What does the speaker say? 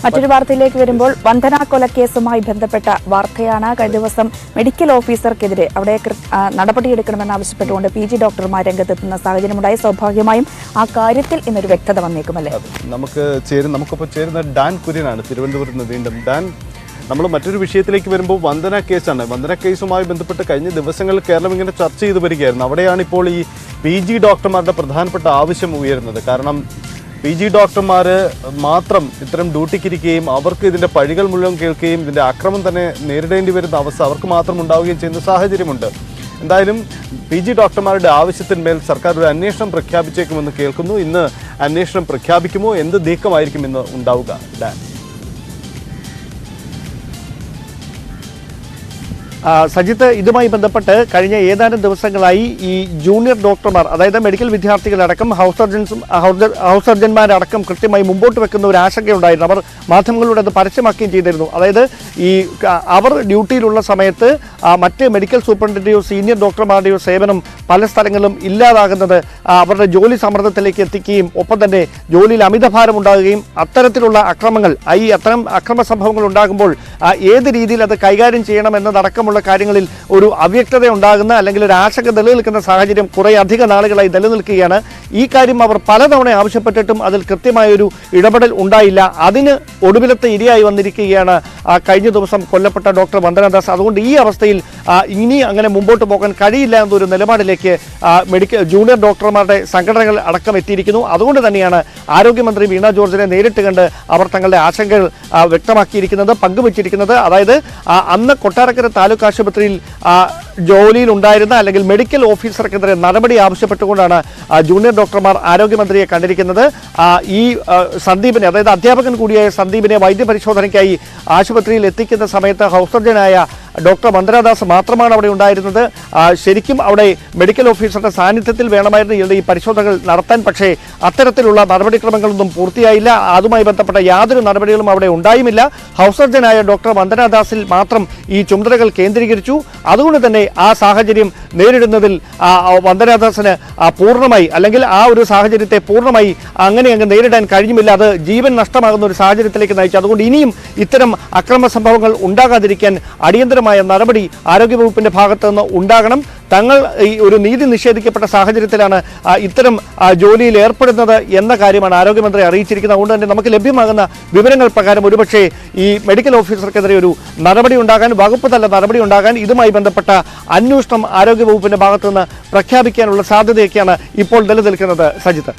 മറ്റൊരു വാർത്തയിലേക്ക് വരുമ്പോൾ വന്ദന കൊലക്കേസുമായി ബന്ധപ്പെട്ട വാർത്തയാണ്. കഴിഞ്ഞ ദിവസം മെഡിക്കൽ ഓഫീസർക്കെതിരെ അവിടെ നടപടിയെടുക്കണമെന്നാവശ്യപ്പെട്ടുകൊണ്ട് PG ഡോക്ടർമാർ രംഗത്തെത്തുന്ന സാഹചര്യമുണ്ടായി. സ്വാഭാവികമായും ആ കാര്യത്തിൽ ഇന്നൊരു വ്യക്തത വന്നേക്കുമല്ലേ? നമുക്കൊപ്പം ചേരുന്ന ഡാൻ കുര്യനാണ് തിരുവനന്തപുരത്ത് നിന്ന്. വീണ്ടും ഡാൻ, നമ്മൾ മറ്റൊരു വിഷയത്തിലേക്ക് വരുമ്പോൾ വന്ദന കേസാണ്. വന്ദന കേസുമായി ബന്ധപ്പെട്ട് കഴിഞ്ഞ ദിവസങ്ങളിൽ കേരളം ഇങ്ങനെ ചർച്ച ചെയ്ത് വരികയായിരുന്നു. അവിടെയാണ് ഇപ്പോൾ ഈ PG ഡോക്ടർമാരുടെ പ്രധാനപ്പെട്ട ആവശ്യം ഉയരുന്നത്. കാരണം PG ഡോക്ടർമാർ മാത്രം ഇത്തരം ഡ്യൂട്ടിക്കിരിക്കുകയും അവർക്ക് ഇതിൻ്റെ പഴികൾ മുഴുവൻ കേൾക്കുകയും ഇതിൻ്റെ അക്രമം തന്നെ നേരിടേണ്ടി വരുന്ന അവസ്ഥ അവർക്ക് മാത്രം ഉണ്ടാവുകയും ചെയ്യുന്ന സാഹചര്യമുണ്ട്. എന്തായാലും PG ഡോക്ടർമാരുടെ ആവശ്യത്തിന്മേൽ സർക്കാർ ഒരു അന്വേഷണം പ്രഖ്യാപിച്ചേക്കുമെന്ന് കേൾക്കുന്നു. ഇന്ന് അന്വേഷണം പ്രഖ്യാപിക്കുമോ? എന്ത് നീക്കമായിരിക്കും ഇന്ന് ഉണ്ടാവുക? ഡാൻ, സജിത്ത്, ഇതുമായി ബന്ധപ്പെട്ട് കഴിഞ്ഞ ഏതാനും ദിവസങ്ങളായി ഈ ജൂനിയർ ഡോക്ടർമാർ, അതായത് മെഡിക്കൽ വിദ്യാർത്ഥികളടക്കം ഹൗസ് സർജന്മാരടക്കം കൃത്യമായി മുമ്പോട്ട് വെക്കുന്ന ഒരു ആശങ്കയുണ്ടായിരുന്നു. അവർ മാധ്യമങ്ങളിലൂടെ അത് പരസ്യമാക്കുകയും ചെയ്തിരുന്നു. അതായത് ഈ അവർ ഡ്യൂട്ടിയിലുള്ള സമയത്ത് മറ്റ് മെഡിക്കൽ സൂപ്രണ്ടിൻ്റെയോ സീനിയർ ഡോക്ടർമാരുടെയോ സേവനം പല സ്ഥലങ്ങളിലും ഇല്ലാതാകുന്നത് അവരുടെ ജോലി സമ്മർദ്ദത്തിലേക്ക് എത്തിക്കുകയും ഒപ്പം തന്നെ ജോലിയിൽ അമിതഭാരം ഉണ്ടാകുകയും അത്തരത്തിലുള്ള അത്തരം അക്രമ സംഭവങ്ങൾ ഉണ്ടാകുമ്പോൾ ഏത് രീതിയിൽ അത് കൈകാര്യം ചെയ്യണമെന്നതടക്കമുള്ള കാര്യങ്ങളിൽ ഒരു അവ്യക്തത ഉണ്ടാകുന്ന അല്ലെങ്കിൽ ഒരു ആശങ്ക നിലനിൽക്കുന്ന സാഹചര്യം കുറേ അധിക നാളുകളായി നിലനിൽക്കുകയാണ്. ഈ കാര്യം അവർ പലതവണ ആവശ്യപ്പെട്ടിട്ടും അതിൽ കൃത്യമായൊരു ഇടപെടൽ ഉണ്ടായില്ല. അതിന് ഒടുവിലത്തെ ഇരയായി വന്നിരിക്കുകയാണ് കഴിഞ്ഞ ദിവസം കൊല്ലപ്പെട്ട ഡോക്ടർ വന്ദനദാസ്. അതുകൊണ്ട് ഈ അവസ്ഥയിൽ ഇനി അങ്ങനെ മുമ്പോട്ട് പോകാൻ കഴിയില്ല എന്നൊരു നിലപാടിലേക്ക് ജൂനിയർ ഡോക്ടർമാരുടെ സംഘടനകൾ അടക്കം എത്തിയിരിക്കുന്നു. അതുകൊണ്ട് തന്നെയാണ് ആരോഗ്യമന്ത്രി വീണ ജോർജിനെ നേരിട്ട് കണ്ട് അവർ തങ്ങളുടെ ആശങ്കകൾ വ്യക്തമാക്കിയിരിക്കുന്നത്, പങ്കുവച്ചിരിക്കുന്നത്. അതായത് അന്ന് കൊട്ടാരക്കര താലൂക്ക് ആശുപത്രിയിൽ ജോലിയിലുണ്ടായിരുന്ന അല്ലെങ്കിൽ മെഡിക്കൽ ഓഫീസർക്കെതിരെ നടപടി ആവശ്യപ്പെട്ടുകൊണ്ടാണ് ജൂനിയർ ഡോക്ടർമാർ ആരോഗ്യമന്ത്രിയെ കണ്ടിരിക്കുന്നത്. ഈ സന്ദീപിനെ, അതായത് അധ്യാപകൻ കൂടിയായ സന്ദീപിനെ വൈദ്യപരിശോധനയ്ക്കായി ആശുപത്രിയിൽ എത്തിക്കുന്ന സമയത്ത് ഹൗസ് സർജനായ ഡോക്ടർ വന്ദനദാസ് മാത്രമാണ് അവിടെ ഉണ്ടായിരുന്നത്. ശരിക്കും അവിടെ മെഡിക്കൽ ഓഫീസറുടെ സാന്നിധ്യത്തിൽ വേണമായിരുന്നു ഈ പരിശോധനകൾ നടത്താൻ. പക്ഷേ അത്തരത്തിലുള്ള നടപടിക്രമങ്ങളൊന്നും പൂർത്തിയായില്ല. അതുമായി ബന്ധപ്പെട്ട യാതൊരു നടപടികളും അവിടെ ഉണ്ടായുമില്ല. ഹൗസ് സർജനായ ഡോക്ടർ വന്ദനദാസിൽ മാത്രം ഈ ചുമതലകൾ കേന്ദ്രീകരിച്ചു. അതുകൊണ്ട് തന്നെ ആ സാഹചര്യം നേരിടുന്നതിൽ വന്ദനദാസിന് പൂർണ്ണമായി, അല്ലെങ്കിൽ ആ ഒരു സാഹചര്യത്തെ പൂർണ്ണമായി അങ്ങ് നേരിടാൻ കഴിഞ്ഞുമില്ല. അത് ജീവൻ നഷ്ടമാകുന്ന ഒരു സാഹചര്യത്തിലേക്ക് നയിച്ചു. അതുകൊണ്ട് ഇനിയും ഇത്തരം അക്രമ സംഭവങ്ങൾ ഉണ്ടാകാതിരിക്കാൻ അടിയന്തരമായ നടപടി ആരോഗ്യവകുപ്പിന്റെ ഭാഗത്ത് നിന്ന് ഉണ്ടാകണം. തങ്ങൾ ഈ ഒരു നീതി നിഷേധിക്കപ്പെട്ട സാഹചര്യത്തിലാണ് ഇത്തരം ജോലിയിൽ ഏർപ്പെടുന്നത് എന്ന കാര്യമാണ് ആരോഗ്യമന്ത്രി അറിയിച്ചിരിക്കുന്നത്. അതുകൊണ്ട് തന്നെ നമുക്ക് ലഭ്യമാകുന്ന വിവരങ്ങൾ പ്രകാരം ഒരുപക്ഷെ ഈ മെഡിക്കൽ ഓഫീസർക്കെതിരെ ഒരു നടപടി ഉണ്ടാകാൻ, വകുപ്പ് തല നടപടി ഉണ്ടാകാൻ, ഇതുമായി ബന്ധപ്പെട്ട അന്വേഷണം ആരോഗ്യവകുപ്പിന്റെ ഭാഗത്തുനിന്ന് പ്രഖ്യാപിക്കാനുള്ള സാധ്യതയൊക്കെയാണ് ഇപ്പോൾ നിലനിൽക്കുന്നത്. സജിത്ത്.